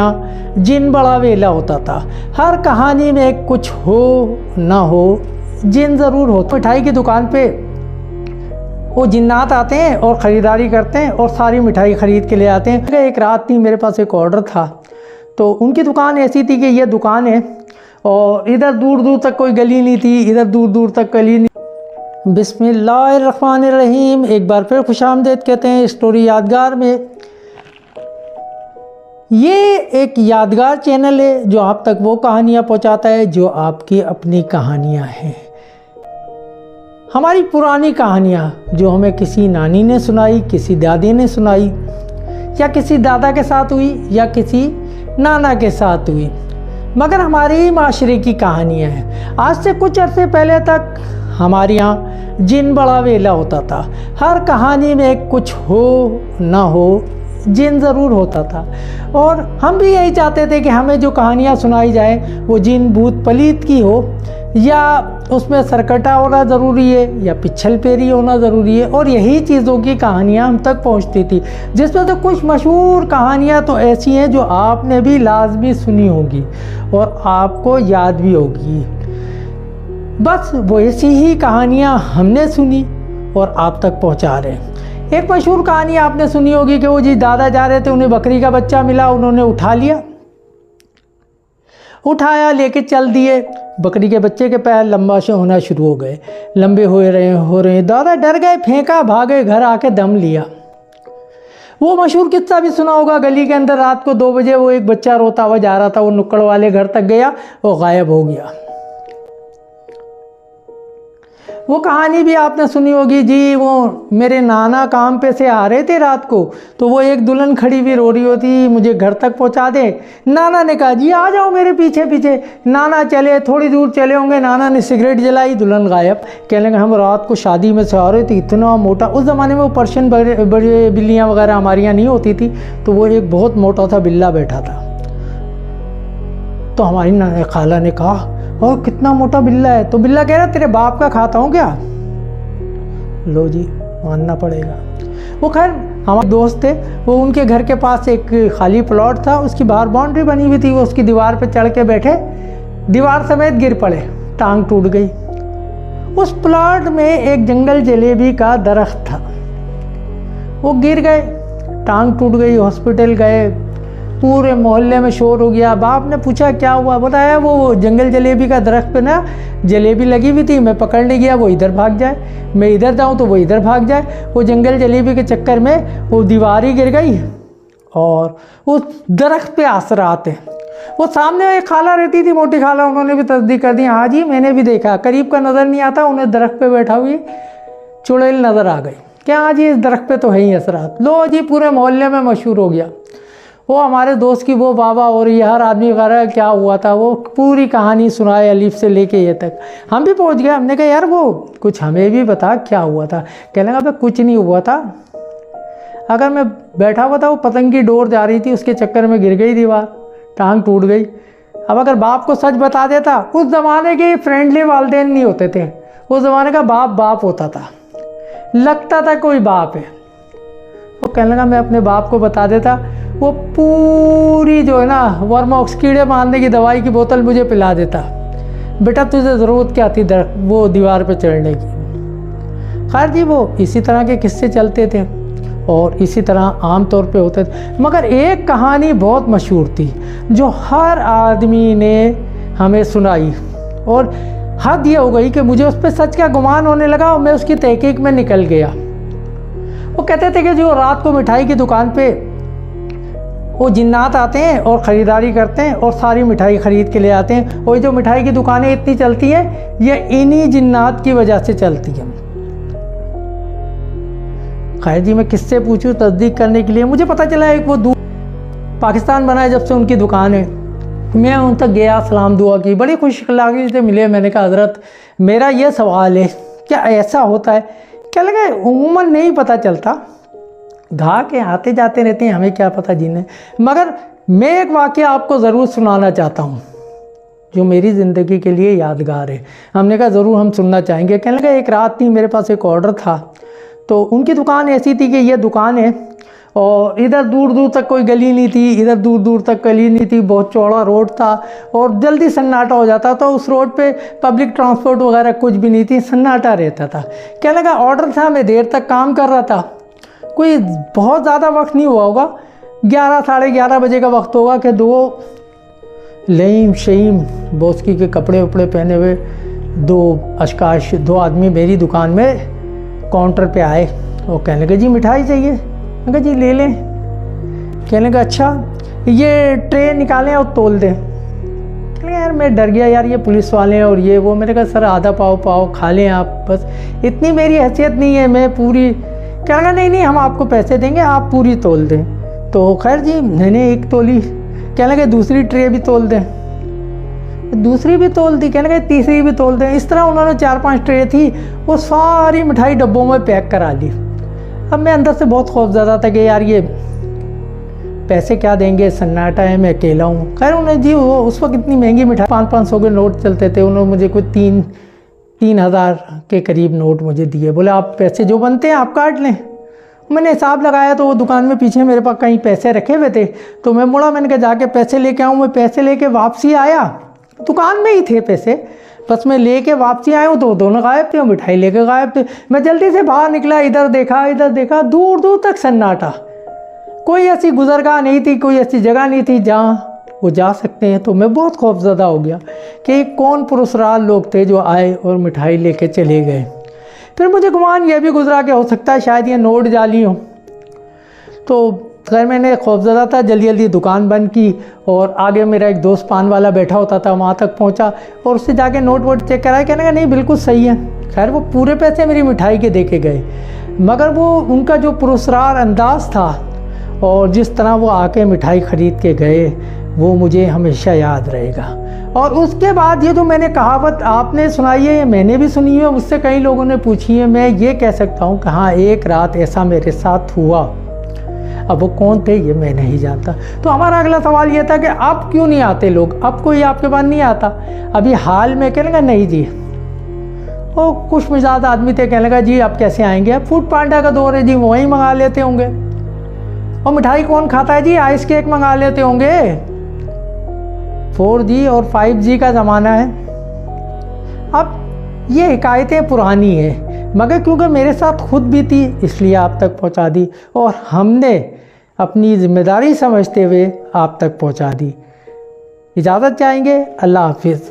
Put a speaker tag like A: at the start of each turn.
A: यहाँ जिन बड़ा वेला होता था। हर कहानी में कुछ हो ना हो जिन ज़रूर होता। मिठाई की दुकान पे वो जिन्नात आते हैं और ख़रीदारी करते हैं और सारी मिठाई ख़रीद के ले आते हैं। एक रात थी, मेरे पास एक ऑर्डर था, तो उनकी दुकान ऐसी थी कि ये दुकान है और इधर दूर दूर तक कोई गली नहीं थी, इधर दूर दूर तक गली नहीं। बिस्मिल्लाहिर्रहमानिर्रहीम। एक बार फिर खुशामदीद कहते हैं स्टोरी यादगार में। ये एक यादगार चैनल है जो आप तक वो कहानियाँ पहुँचाता है जो आपकी अपनी कहानियाँ हैं। हमारी पुरानी कहानियाँ जो हमें किसी नानी ने सुनाई, किसी दादी ने सुनाई, या किसी दादा के साथ हुई या किसी नाना के साथ हुई, मगर हमारी माशरे की कहानियाँ हैं। आज से कुछ अरसे पहले तक हमारे यहाँ जिन बड़ा वेला होता था। हर कहानी में कुछ हो ना हो जिन ज़रूर होता था, और हम भी यही चाहते थे कि हमें जो कहानियाँ सुनाई जाए वो जिन भूत पलीत की हो, या उसमें सरकटा होना ज़रूरी है या पिछल पेरी होना ज़रूरी है, और यही चीज़ों की कहानियाँ हम तक पहुँचती थी। जिसमें तो कुछ मशहूर कहानियाँ तो ऐसी हैं जो आपने भी लाजमी सुनी होगी और आपको याद भी होगी। बस वो ऐसी ही कहानियाँ हमने सुनी और आप तक पहुँचा रहे हैं। एक मशहूर कहानी आपने सुनी होगी कि वो जी दादा जा रहे थे, उन्हें बकरी का बच्चा मिला, उन्होंने उठा लिया, उठाया, लेके चल दिए। बकरी के बच्चे के पैर लंबा से होना शुरू हो गए, लंबे हो रहे। दादा डर गए, फेंका, भागे, घर आके दम लिया। वो मशहूर किस्सा भी सुना होगा, गली के अंदर रात को 2 बजे वो एक बच्चा रोता हुआ जा रहा था, वो नुक्कड़ वाले घर तक गया, वो गायब हो गया। वो कहानी भी आपने सुनी होगी जी, वो मेरे नाना काम पे से आ रहे थे रात को, तो वो एक दुल्हन खड़ी हुई रो रही होती, मुझे घर तक पहुंचा दे। नाना ने कहा जी आ जाओ मेरे पीछे पीछे। नाना चले, थोड़ी दूर चले होंगे, नाना ने सिगरेट जलाई, दुल्हन गायब। कहने लगे हम रात को शादी में से आ रहे थे, इतना मोटा, उस ज़माने में वो पर्शियन बड़े बिल्लियाँ वगैरह हमारे यहाँ नहीं होती थी, तो वो एक बहुत मोटा सा बिल्ला बैठा था। तो हमारी खाला ने कहा और कितना मोटा बिल्ला है? तो बिल्ला कह रहा तेरे बाप का खाता हूँ क्या? लो जी, मानना पड़ेगा। वो खैर हमारे दोस्त थे, वो उनके घर के पास एक खाली प्लॉट था, उसकी बाहर बाउंड्री बनी हुई थी, वो उसकी दीवार पे चढ़ के बैठे, दीवार समेत गिर पड़े, टांग टूट गई। उस प्लॉट में एक जंगल जलेबी का दरख्त था, वो गिर गए, टांग टूट गई, हॉस्पिटल गए, पूरे मोहल्ले में शोर हो गया। बाप ने पूछा क्या हुआ? बताया वो जंगल जलेबी का दरख्त पे ना जलेबी लगी हुई थी, मैं पकड़ने गया, वो इधर भाग जाए, मैं इधर जाऊँ तो वो इधर भाग जाए। वो जंगल जलेबी के चक्कर में वो दीवार ही गिर गई और उस दरख्त पे आसरात है। वो सामने एक खाला रहती थी, मोटी खाला, उन्होंने भी तस्दीक कर दी, हाँ जी मैंने भी देखा। करीब का नज़र नहीं आता, उन्हें दरख्त पे बैठा हुई चुड़ैल नज़र आ गई। क्या हाँ जी इस दरख्त पे तो है ही असरात। लो जी पूरे मोहल्ले में मशहूर हो गया। वो हमारे दोस्त की वो बाबा और ये हर आदमी वगैरह क्या हुआ था, वो पूरी कहानी सुनाए अलीफ से लेके ये तक। हम भी पहुंच गए, हमने कहा यार वो कुछ हमें भी बता क्या हुआ था। कहने लगा कुछ नहीं हुआ था, अगर मैं बैठा हुआ था, वो पतंग की डोर जा रही थी, उसके चक्कर में गिर गई दीवार, टांग टूट गई। अब अगर बाप को सच बता देता, उस ज़माने के फ्रेंडली वालिदैन नहीं होते थे, उस ज़माने का बाप बाप होता था, लगता था कोई बाप है। वो कहने लगा मैं अपने बाप को बता देता, वो पूरी जो है ना वर्मॉक्स कीड़े मारने की दवाई की बोतल मुझे पिला देता। बेटा तुझे ज़रूरत क्या थी वो दीवार पे चढ़ने की। खैर जी वो इसी तरह के किस्से चलते थे और इसी तरह आम तौर पे होते थे। मगर एक कहानी बहुत मशहूर थी जो हर आदमी ने हमें सुनाई, और हद ये हो गई कि मुझे उस पर सच का गुमान होने लगा और मैं उसकी तहकीक में निकल गया। वो कहते थे कि जो रात को मिठाई की दुकान पे वो जिन्नात आते हैं और ख़रीदारी करते हैं और सारी मिठाई ख़रीद के ले आते हैं, और जो मिठाई की दुकानें इतनी चलती हैं ये इन्हीं जिन्नात की वजह से चलती हैं। खैर जी मैं किससे पूछूं तस्दीक करने के लिए? मुझे पता चला एक वो पाकिस्तान बना है जब से उनकी दुकान है। मैं उन तक गया, सलाम दुआ की, बड़ी खुशखलागी से मिले। मैंने कहा हज़रत मेरा ये सवाल है, क्या ऐसा होता है? क्या लगा उमूमन नहीं पता चलता, धा के आते जाते रहते हैं, हमें क्या पता जिन्हें। मगर मैं एक वाक़या आपको ज़रूर सुनाना चाहता हूँ जो मेरी ज़िंदगी के लिए यादगार है। हमने कहा ज़रूर हम सुनना चाहेंगे। कहने लगा एक रात थी, मेरे पास एक ऑर्डर था, तो उनकी दुकान ऐसी थी कि ये दुकान है और इधर दूर दूर तक कोई गली नहीं थी, इधर दूर दूर तक गली नहीं थी, बहुत चौड़ा रोड था और जल्दी सन्नाटा हो जाता था। उस रोड पे पब्लिक ट्रांसपोर्ट वगैरह कुछ भी नहीं थी, सन्नाटा रहता था। क्या लगा ऑर्डर था, मैं देर तक काम कर रहा था, कोई बहुत ज़्यादा वक्त नहीं हुआ होगा, 11 साढ़े 11 बजे का वक्त होगा कि दो लईम शहीम बोस्की के कपड़े वपड़े पहने हुए दो आदमी मेरी दुकान में काउंटर पे आए और कहने लगे जी मिठाई चाहिए। मैं कहा जी ले लें। कहने लगा अच्छा ये ट्रे निकालें और तोल दें। कहने यार मैं डर गया यार, ये पुलिस वाले हैं और ये वो। मैंने कहा सर आधा पाव खा लें आप, बस इतनी मेरी हैसियत नहीं है, मैं पूरी। कहने लगा नहीं हम आपको पैसे देंगे, आप पूरी तोल दें। तो खैर जी मैंने एक तोली। कहने लगे दूसरी ट्रे भी तोल दें, दूसरी भी तोल दी। कहने लगे तीसरी भी तोल दें। इस तरह उन्होंने 4-5 ट्रे थी, वो सारी मिठाई डब्बों में पैक करा ली। अब मैं अंदर से बहुत खौफज़दा था कि यार ये पैसे क्या देंगे, सन्नाटा है, मैं अकेला हूँ। खैर उन्हें जी वो उस वक्त इतनी महंगी मिठाई 500 के नोट चलते थे, उन्होंने मुझे कुछ 3,000 के करीब नोट मुझे दिए। बोले आप पैसे जो बनते हैं आप काट लें। मैंने हिसाब लगाया तो वो दुकान में पीछे मेरे पास कहीं पैसे रखे हुए थे, तो मैं मुड़ा, मैंने कहा जाके पैसे लेके आऊँ। मैं पैसे लेके वापसी आया, दुकान में ही थे पैसे, बस मैं लेके वापसी आया हूँ तो दोनों गायब थे और मिठाई लेके गायब थे। मैं जल्दी से बाहर निकला, इधर देखा, दूर दूर तक सन्नाटा, कोई ऐसी गुजरगाह नहीं थी, कोई ऐसी जगह नहीं थी जहाँ वो जा सकते हैं। तो मैं बहुत खौफज़दा हो गया कि कौन पुरस्कार लोग थे जो आए और मिठाई लेके चले गए। फिर मुझे गुमान ये भी गुजरा कि हो सकता है शायद ये नोट जाली हो। तो खैर मैंने खौफज़दा था, जल्दी दुकान बंद की और आगे मेरा एक दोस्त पान वाला बैठा होता था, वहाँ तक पहुँचा और उससे जाके नोट वोट चेक कराया। कहने का नहीं बिल्कुल सही है। खैर वो पूरे पैसे मेरी मिठाई के दे के गए, मगर वो उनका जो पुरस्कार अंदाज़ था और जिस तरह वो आके मिठाई ख़रीद के गए वो मुझे हमेशा याद रहेगा। और उसके बाद ये जो मैंने कहावत आपने सुनाई है, ये मैंने भी सुनी है, मुझसे कई लोगों ने पूछी है। मैं ये कह सकता हूँ कि हाँ एक रात ऐसा मेरे साथ हुआ। अब वो कौन थे ये मैं नहीं जानता। तो हमारा अगला सवाल ये था कि अब क्यों नहीं आते लोग, अब कोई आपके पास नहीं आता। अभी हाल में कहने लगा नहीं जी, वो खुश मिजाज आदमी थे, कहने लगा जी आप कैसे आएंगे, अब फूड पांडा का दौर है जी, वहीं मंगा लेते होंगे। और मिठाई कौन खाता है जी, आइस केक मंगा लेते होंगे। 4G और 5G का ज़माना है। अब ये हिकायतें पुरानी हैं, मगर क्योंकि मेरे साथ खुद भी थी इसलिए आप तक पहुंचा दी और हमने अपनी ज़िम्मेदारी समझते हुए आप तक पहुंचा दी। इजाज़त चाहेंगे, अल्लाह हाफिज़।